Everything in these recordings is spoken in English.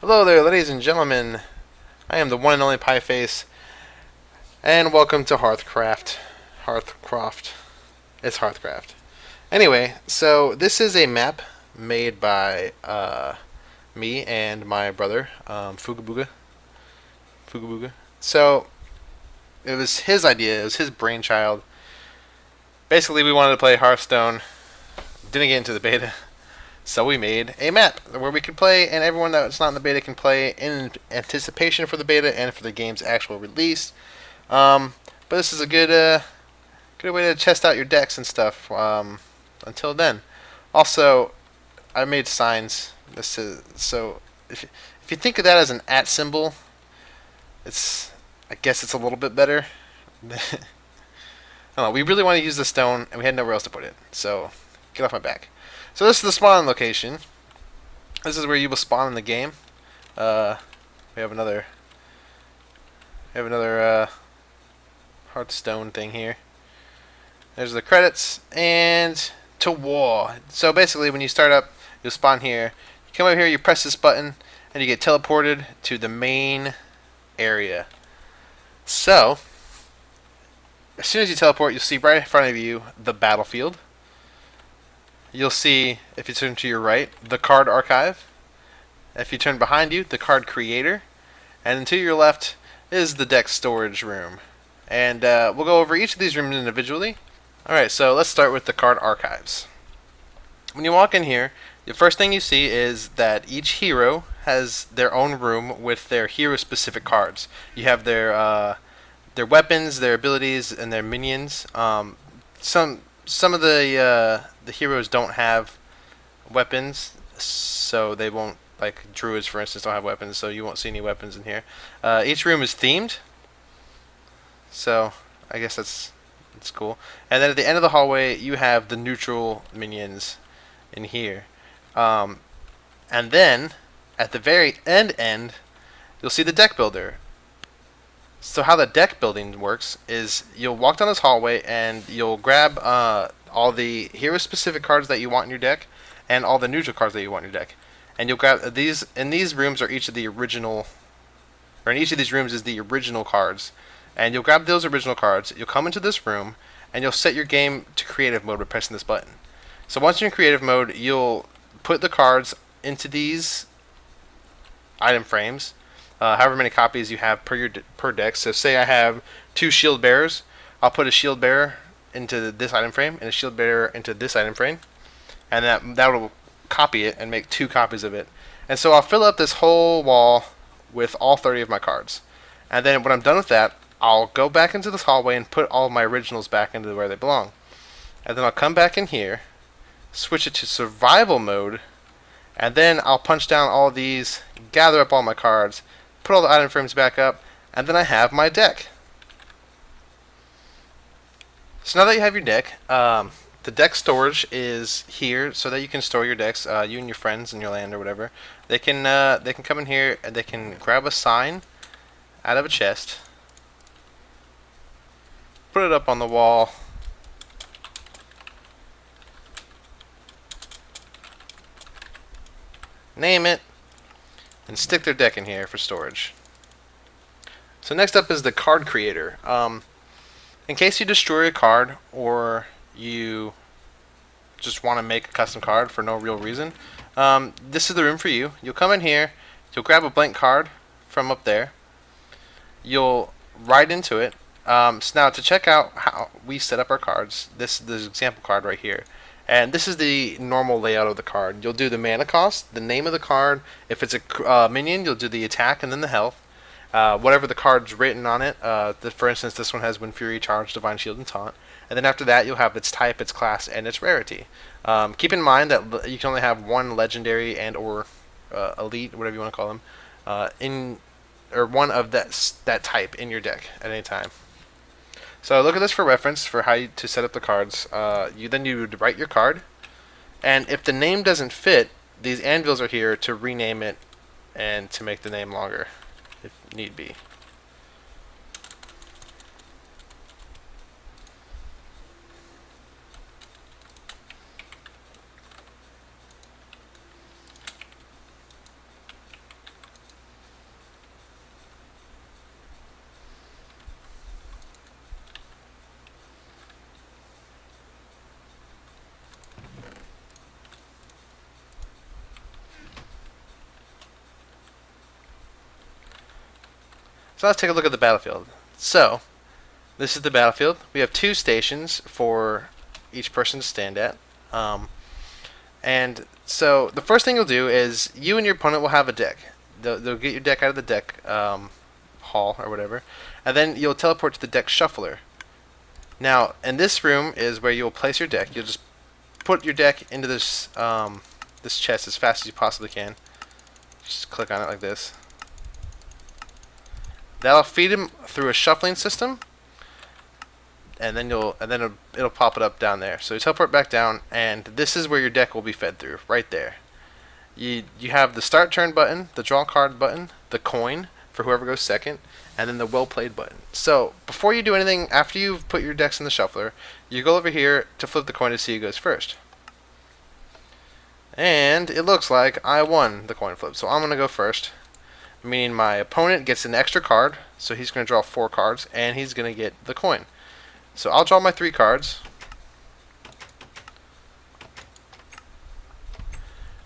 Hello there, ladies and gentlemen. I am the one and only Pieface, and welcome to HearthCraft. HearthCraft. It's HearthCraft. Anyway, so this is a map made by me and my brother, Fugabuga. Fugabuga. So it was his idea. It was his brainchild. Basically, we wanted to play Hearthstone. Didn't get into the beta. So we made a map where we could play, and everyone that's not in the beta can play in anticipation for the beta and for the game's actual release. But this is a good way to test out your decks and stuff. Until then, also I made signs. So if you think of that as an @ symbol, I guess it's a little bit better. I don't know. We really want to use the stone, and we had nowhere else to put it. So get off my back. So this is the spawn location. This is where you will spawn in the game. We have another Hearthstone thing here. There's the credits and to war. So basically, when you start up, you'll spawn here. You come over here, you press this button, and you get teleported to the main area. So as soon as you teleport, you'll see right in front of you the battlefield. You'll see, if you turn to your right, the card archive. If you turn behind you, the card creator. And to your left is the deck storage room. And we'll go over each of these rooms individually. Alright, so let's start with the card archives. When you walk in here, the first thing you see is that each hero has their own room with their hero-specific cards. You have their weapons, their abilities, and their minions. Some of the heroes don't have weapons, so they won't, like druids for instance don't have weapons, so you won't see any weapons in here. Each room is themed, so I guess that's cool. And then at the end of the hallway you have the neutral minions in here. And then at the very end you'll see the deck builder. So how the deck building works is you'll walk down this hallway and you'll grab all the hero-specific cards that you want in your deck and all the neutral cards that you want in your deck. And you'll grab these. In these rooms are each of the original, or in each of these rooms is the original cards. And you'll grab those original cards. You'll come into this room and you'll set your game to creative mode by pressing this button. So once you're in creative mode, you'll put the cards into these item frames. However many copies you have per deck. So say I have 2 shield bearers, I'll put a shield bearer into this item frame and a shield bearer into this item frame, and that will copy it and make 2 copies of it. And so I'll fill up this whole wall with all 30 of my cards. And then when I'm done with that, I'll go back into this hallway and put all of my originals back into where they belong. And then I'll come back in here, switch it to survival mode, and then I'll punch down all these, gather up all my cards, put all the item frames back up, and then I have my deck. So now that you have your deck, the deck storage is here so that you can store your decks. You and your friends in your land or whatever, they can come in here and they can grab a sign out of a chest, put it up on the wall, name it, and stick their deck in here for storage. So next up is the card creator. In case you destroy a card or you just want to make a custom card for no real reason, this is the room for you. You'll come in here, you'll grab a blank card from up there, you'll write into it. So now to check out how we set up our cards, this is the example card right here. And this is the normal layout of the card. You'll do the mana cost, the name of the card. If it's a minion, you'll do the attack and then the health. Whatever the card's written on it. For instance, this one has Wind Fury, Charge, Divine Shield, and Taunt. And then after that, you'll have its type, its class, and its rarity. Keep in mind that you can only have one legendary and or elite, whatever you want to call them, or one of that type in your deck at any time. So look at this for reference for how to set up the cards. You would write your card, and if the name doesn't fit, these anvils are here to rename it and to make the name longer, if need be. So let's take a look at the battlefield. So this is the battlefield. We have 2 stations for each person to stand at. And so the first thing you'll do is you and your opponent will have a deck. They'll get your deck out of the deck hall or whatever, and then you'll teleport to the deck shuffler. Now, in this room is where you'll place your deck. You'll just put your deck into this this chest as fast as you possibly can. Just click on it like this. That'll feed him through a shuffling system, and then it'll pop it up down there. So you teleport back down, and this is where your deck will be fed through, right there. You have the start turn button, the draw card button, the coin for whoever goes second, and then the well played button. So before you do anything, after you've put your decks in the shuffler, you go over here to flip the coin to see who goes first. And it looks like I won the coin flip, so I'm going to go first, meaning my opponent gets an extra card, so he's going to draw 4 cards, and he's going to get the coin. So I'll draw my 3 cards,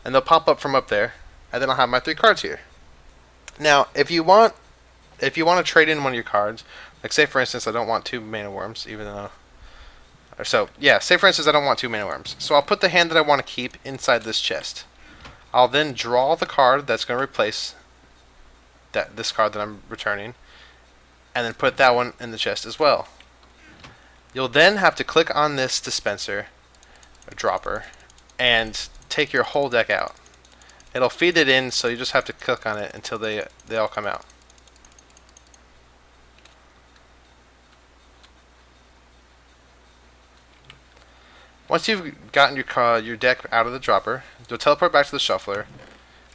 and they'll pop up from up there, and then I'll have my 3 cards here. Now, if you want to trade in one of your cards, like say for instance I don't want 2 mana worms, even though, or so yeah, say for instance I don't want 2 mana worms, so I'll put the hand that I want to keep inside this chest. I'll then draw the card that's going to replace this card that I'm returning, and then put that one in the chest as well. You'll then have to click on this dispenser, or dropper, and take your whole deck out. It'll feed it in, so you just have to click on it until they all come out. Once you've gotten your deck out of the dropper, you'll teleport back to the shuffler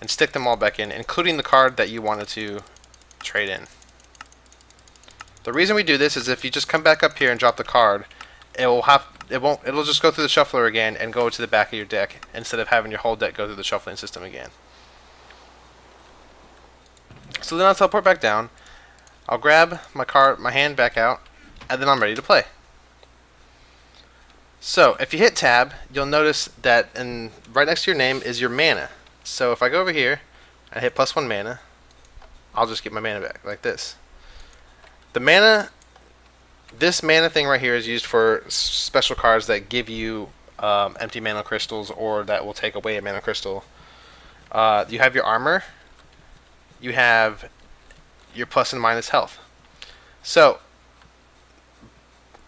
and stick them all back in, including the card that you wanted to trade in. The reason we do this is if you just come back up here and drop the card, it'll just go through the shuffler again and go to the back of your deck instead of having your whole deck go through the shuffling system again. So then I'll teleport back down. I'll grab my hand back out, and then I'm ready to play. So if you hit tab, you'll notice that right next to your name is your mana. So if I go over here and hit +1 mana, I'll just get my mana back like this. This mana thing right here is used for special cards that give you empty mana crystals, or that will take away a mana crystal. You have your armor. You have your plus and minus health. So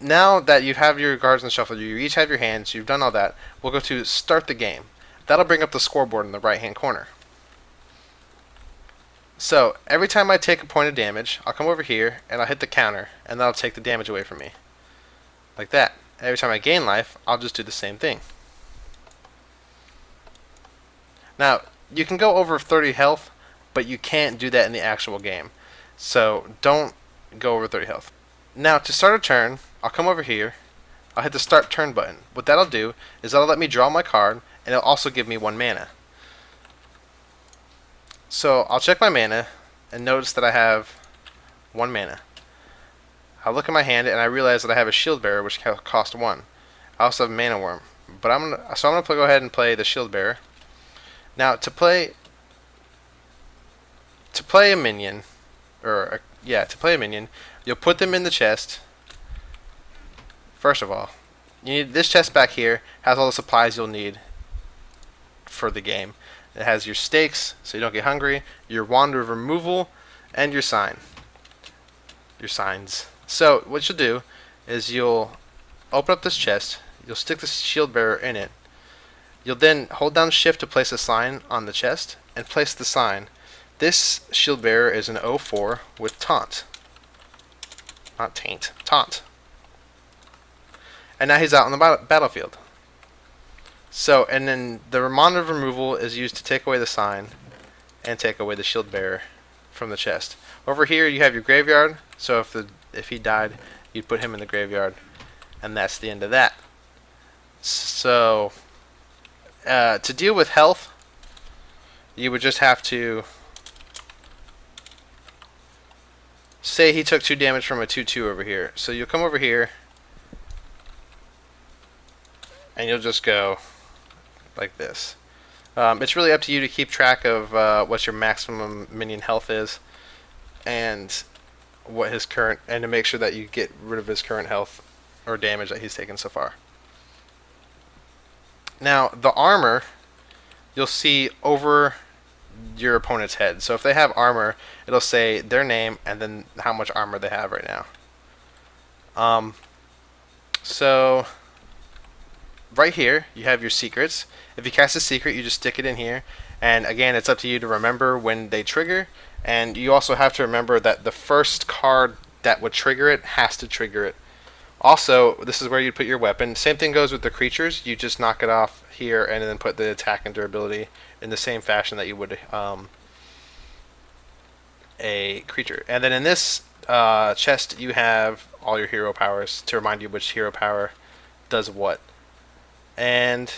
now that you have your cards in the shuffle, you each have your hands, you've done all that, we'll go to start the game. That'll bring up the scoreboard in the right hand corner. So every time I take a point of damage, I'll come over here and I'll hit the counter, and that'll take the damage away from me. Like that. Every time I gain life, I'll just do the same thing. Now, you can go over 30 health, but you can't do that in the actual game. So don't go over 30 health. Now, to start a turn, I'll come over here, I'll hit the start turn button. What that'll do is that'll let me draw my card, and it'll also give me 1 mana. So I'll check my mana and notice that I have 1 mana. I'll look at my hand and I realize that I have a shield bearer, which costs 1. I also have a mana worm, but I'm gonna go ahead and play the shield bearer. Now to play a minion, you'll put them in the chest. First of all, you need this chest back here. Has all the supplies you'll need for the game. It has your stakes, so you don't get hungry, your wand of removal, and your signs. So what you'll do is you'll open up this chest, you'll stick the shield bearer in it, you'll then hold down shift to place a sign on the chest, and place the sign. This shield bearer is an 04 with taunt. Not taint, taunt. And now he's out on the battlefield. So, and then the reminder of removal is used to take away the sign and take away the shield bearer from the chest. Over here you have your graveyard, so if he died, you'd put him in the graveyard, and that's the end of that. So, to deal with health, you would just have to say he took 2 damage from a 2/2 over here. So you'll come over here, and you'll just go like this. It's really up to you to keep track of what your maximum minion health is, and what his current, and to make sure that you get rid of his current health or damage that he's taken so far. Now, the armor you'll see over your opponent's head. So if they have armor, it'll say their name and then how much armor they have right now. So right here, you have your secrets. If you cast a secret, you just stick it in here. And again, it's up to you to remember when they trigger. And you also have to remember that the first card that would trigger it has to trigger it. Also, this is where you put your weapon. Same thing goes with the creatures. You just knock it off here and then put the attack and durability in the same fashion that you would a creature. And then in this chest, you have all your hero powers to remind you which hero power does what. And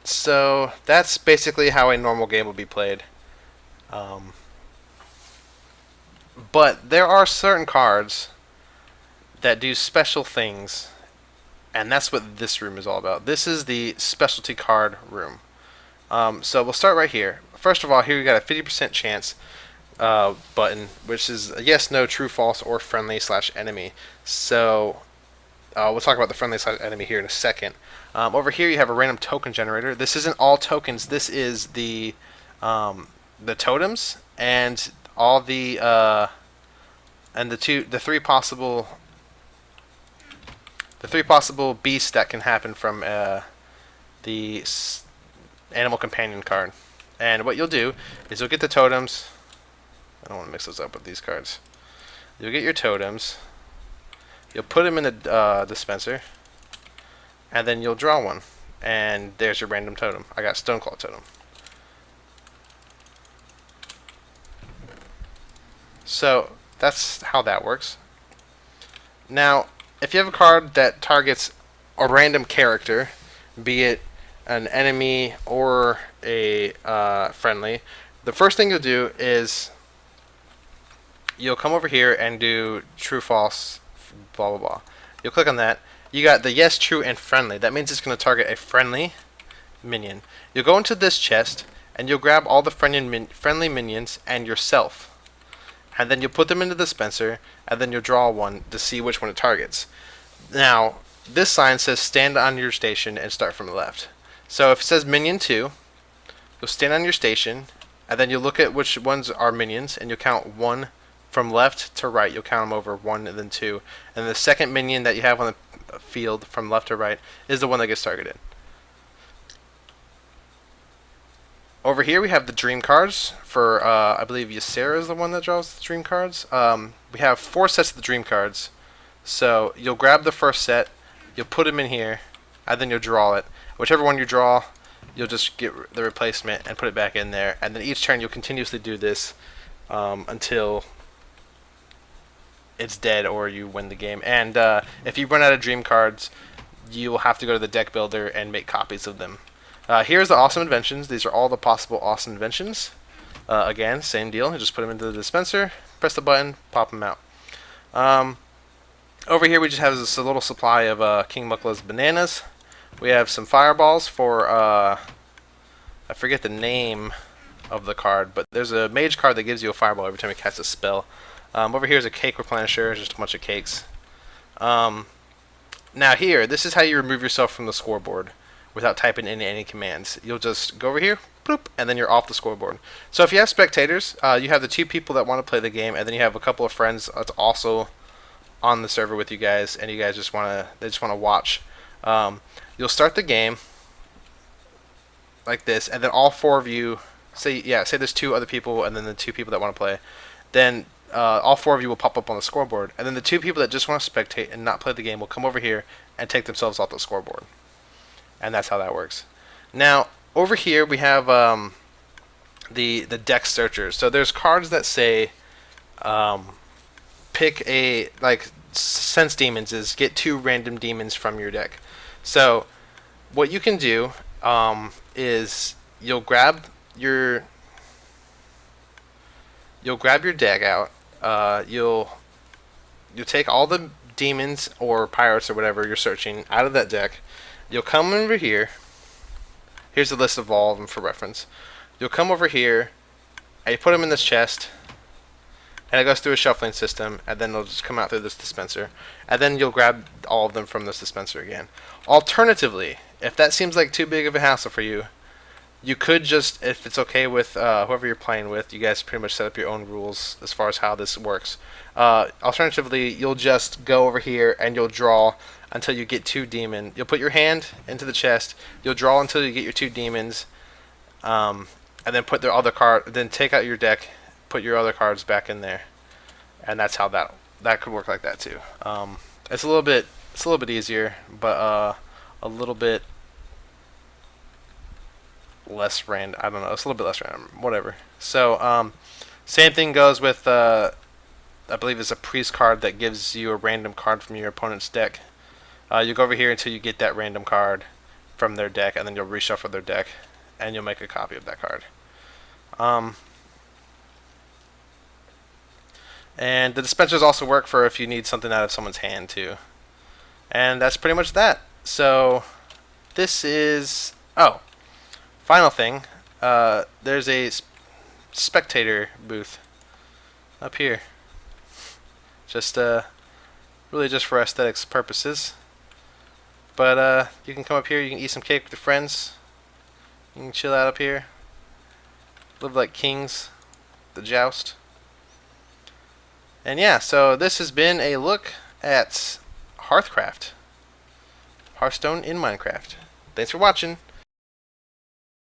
so that's basically how a normal game would be played. But there are certain cards that do special things, and that's what this room is all about. This is the specialty card room. So we'll start right here. First of all, here you got a 50% chance button, which is a yes, no, true, false, or friendly / enemy. So we'll talk about the friendly / enemy here in a second. Over here you have a random token generator. This isn't all tokens. This is the totems and all the the three possible beasts that can happen from the animal companion card. And what you'll do is you'll get the totems. I don't want to mix those up with these cards. You'll get your totems. You'll put them in the dispenser, and then you'll draw one. And there's your random totem. I got Stoneclaw totem. So that's how that works. Now, if you have a card that targets a random character, be it an enemy or a friendly, the first thing you'll do is you'll come over here and do true, false, blah, blah, blah. You'll click on that. You got the yes, true, and friendly. That means it's going to target a friendly minion. You'll go into this chest, and you'll grab all the friendly minions and yourself. And then you'll put them into the dispenser, and then you'll draw one to see which one it targets. Now, this sign says stand on your station and start from the left. So if it says minion 2, you'll stand on your station, and then you'll look at which ones are minions, and you'll count 1 from left to right. You'll count them over 1 and then 2. And the second minion that you have on the field from left to right is the one that gets targeted. Over here we have the dream cards for, I believe Ysera is the one that draws the dream cards. We have 4 sets of the dream cards. So you'll grab the first set, you'll put them in here, and then you'll draw it. Whichever one you draw, you'll just get the replacement and put it back in there. And then each turn you'll continuously do this until it's dead or you win the game. And if you run out of dream cards, you will have to go to the deck builder and make copies of them. Here's the awesome inventions. These are all the possible awesome inventions. Again, same deal. You just put them into the dispenser, press the button, pop them out. Over here we just have this little supply of King Mukla's bananas. We have some fireballs for, I forget the name of the card, but there's a mage card that gives you a fireball every time you cast a spell. Over here is a cake replenisher, just a bunch of cakes. Now here, this is how you remove yourself from the scoreboard without typing in any commands. You'll just go over here, bloop, and then you're off the scoreboard. So if you have spectators, you have the 2 people that want to play the game, and then you have a couple of friends that's also on the server with you guys, and you guys just want to watch. You'll start the game like this, and then all 4 of you say there's 2 other people, and then the 2 people that want to play. Then all 4 of you will pop up on the scoreboard, and then the 2 people that just want to spectate and not play the game will come over here and take themselves off the scoreboard. And that's how that works. Now, over here we have the deck searchers. So there's cards that say pick a, like, sense demons is get 2 random demons from your deck. So what you can do is you'll grab your deck out. You'll take all the demons or pirates or whatever you're searching out of that deck. You'll come over here. Here's a list of all of them for reference. You'll come over here, and you put them in this chest, and it goes through a shuffling system, and then it'll just come out through this dispenser, and then you'll grab all of them from this dispenser again. Alternatively, if that seems like too big of a hassle for you, you could just, if it's okay with whoever you're playing with, you guys pretty much set up your own rules as far as how this works. Alternatively, you'll just go over here and you'll draw until you get 2 demon. You'll put your hand into the chest. You'll draw until you get your 2 demons, and then put the other card. Then take out your deck, put your other cards back in there, and that's how that could work like that too. It's a little bit easier, but a little bit less random. I don't know. It's a little bit less random. Whatever. So same thing goes with I believe it's a priest card that gives you a random card from your opponent's deck. You go over here until you get that random card from their deck, and then you'll reshuffle their deck, and you'll make a copy of that card. And the dispensers also work for if you need something out of someone's hand too. And that's pretty much that. So this is final thing. There's a spectator booth up here. Just really just for aesthetics purposes. But you can come up here. You can eat some cake with your friends. You can chill out up here. Live like kings. The joust. And yeah, so this has been a look at HearthCraft. Hearthstone in Minecraft. Thanks for watching.